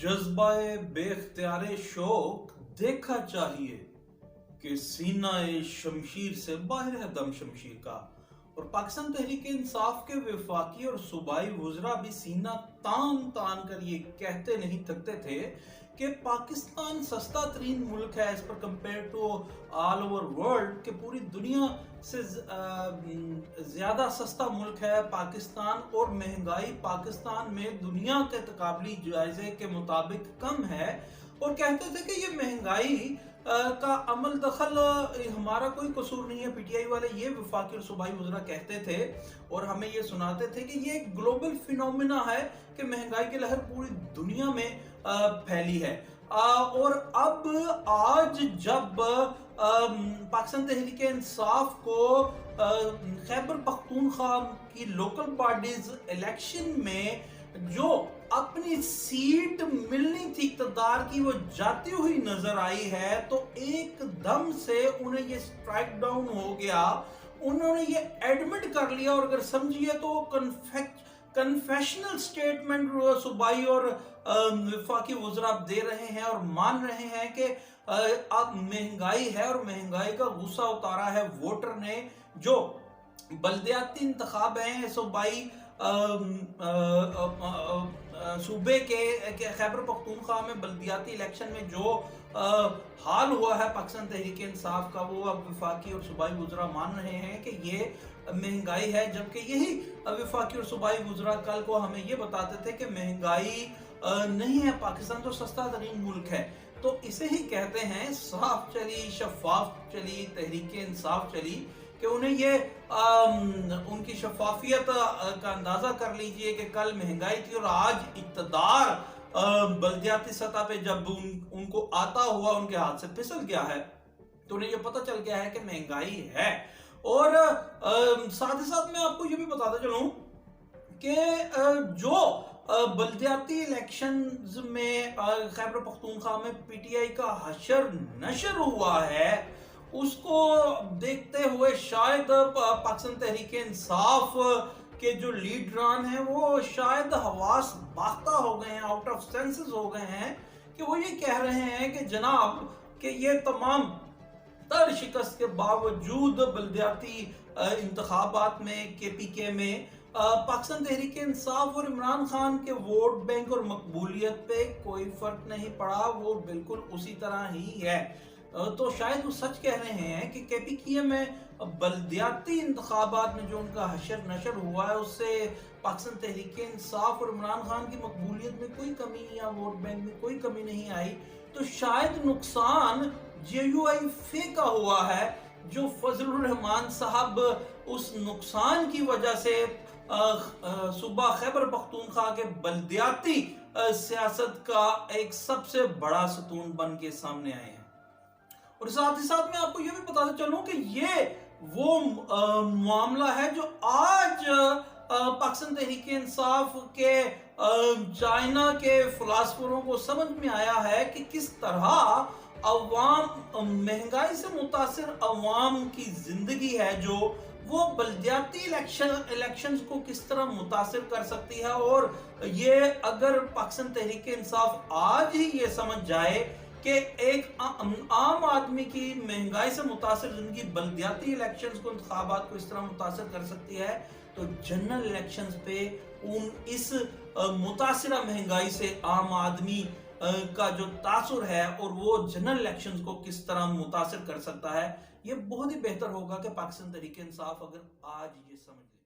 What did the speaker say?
जज्बा बे इख्तियार शौक देखा चाहिए कि सीना शमशीर से बाहर है दम शमशीर का। और पाकिस्तान तहरीक इंसाफ के वफाकी और सूबाई वज़रा भी सीना तान तान कर ये कहते नहीं थकते थे कि पाकिस्तान सस्ता तरीन मुल्क है एज पर compare to all over world, के पूरी दुनिया से ज्यादा सस्ता मुल्क है पाकिस्तान, और महंगाई पाकिस्तान में दुनिया के तकाबली जायजे के मुताबिक कम है। और कहते थे कि ये महंगाई का अमल दखल हमारा कोई कसूर नहीं है। पीटीआई वाले ये वफाकी और सूबाई वज़रा कहते थे और हमें ये सुनाते थे कि ये एक ग्लोबल फिनोमिना है कि महंगाई की लहर पूरी दुनिया में फैली है। और अब आज जब पाकिस्तान तहरीक इंसाफ को खैबर पख्तूनख्वा की लोकल पार्टीज इलेक्शन में जो अपनी सीट मिलनी थी इक़्तिदार की, वो जाती हुई नजर आई है, तो एकदम से उन्हें ये स्ट्राइक डाउन हो गया। उन्होंने ये एडमिट कर लिया और अगर समझिए तो कन्फेशनल स्टेटमेंट सूबाई और वफाकी वज़रा दे रहे हैं और मान रहे हैं कि अब महंगाई है और महंगाई का गुस्सा उतारा है वोटर ने। जो बल्दियाती इंतखाब हैं सूबाई सूबे के खैबर पख्तूनख्वा में बल्दियाती इलेक्शन में जो हाल हुआ है पाकिस्तान तहरीक इंसाफ का, वो अब वफाकी और सूबाई वज़रा मान रहे हैं कि ये महंगाई है, जबकि यही वफाकी और सूबाई वज़रा कल को हमें ये बताते थे कि महंगाई नहीं है, पाकिस्तान तो सस्ता तरीन मुल्क है। तो इसे ही कहते हैं साफ चली, शफाफ चली, तहरीक इंसाफ चली, कि उन्हें ये उनकी शफाफियत का अंदाजा कर लीजिए कि कल महंगाई थी और आज इक़्तिदार बल्दियाती सतह पे जब उनको आता हुआ उनके हाथ से फिसल गया है तो उन्हें ये पता चल गया है कि महंगाई है। और साथ ही साथ मैं आपको ये भी बताता चलूं कि जो बल्दियाती इलेक्शंस में खैबर पख्तूनख्वा में पीटीआई का हशर नशर हुआ है, उसको देखते हुए शायद पाकिस्तान तहरीक इंसाफ के जो लीडरान हैं वो शायद हवास बाख्ता हो गए हैं, आउट ऑफ सेंसेस हो गए हैं, कि वो ये कह रहे हैं कि जनाब कि ये तमाम तर शिकस्त के बावजूद बल्दियाती इंतखाबात में केपीके में पाकिस्तान तहरीक इंसाफ और इमरान खान के वोट बैंक और मकबूलियत पे कोई फर्क नहीं पड़ा, वो बिल्कुल उसी तरह ही है। तो शायद वो सच कह रहे हैं कि केपीके में बल्दियाती इंतखाबात में जो उनका हशर नशर हुआ है उससे पाकिस्तान तहरीक इंसाफ और इमरान खान की मकबूलियत में कोई कमी या वोट बैंक में कोई कमी नहीं आई। तो शायद नुकसान JUIF का हुआ है, जो फजलुर रहमान साहब उस नुकसान की वजह से सूबा खैबर पख्तूनख्वा के बल्दियाती सियासत का एक सबसे बड़ा सतून बन के सामने आए हैं। और साथ ही साथ मैं आपको ये भी बताता चलूं कि ये वो मामला है जो आज पाकिस्तान तहरीक इंसाफ के चाइना के फिलासफरों को समझ में आया है कि किस तरह अवाम महंगाई से मुतासिर अवाम की जिंदगी है जो वो बल्दियाती इलेक्शंस को किस तरह मुतासिर कर सकती है। और ये अगर पाकिस्तान तहरीक इंसाफ आज ही ये समझ जाए कि एक आम आदमी की महंगाई से मुतासिर जिंदगी बल्दियाती इलेक्शंस को, इंतखाबात को इस तरह मुतासिर कर सकती है, तो जनरल इलेक्शंस पे इस मुतासिरा महंगाई से आम आदमी का जो तासुर है और वो जनरल इलेक्शंस को किस तरह मुतासिर कर सकता है, ये बहुत ही बेहतर होगा कि पाकिस्तान तहरीक इंसाफ अगर आज ये समझ ले।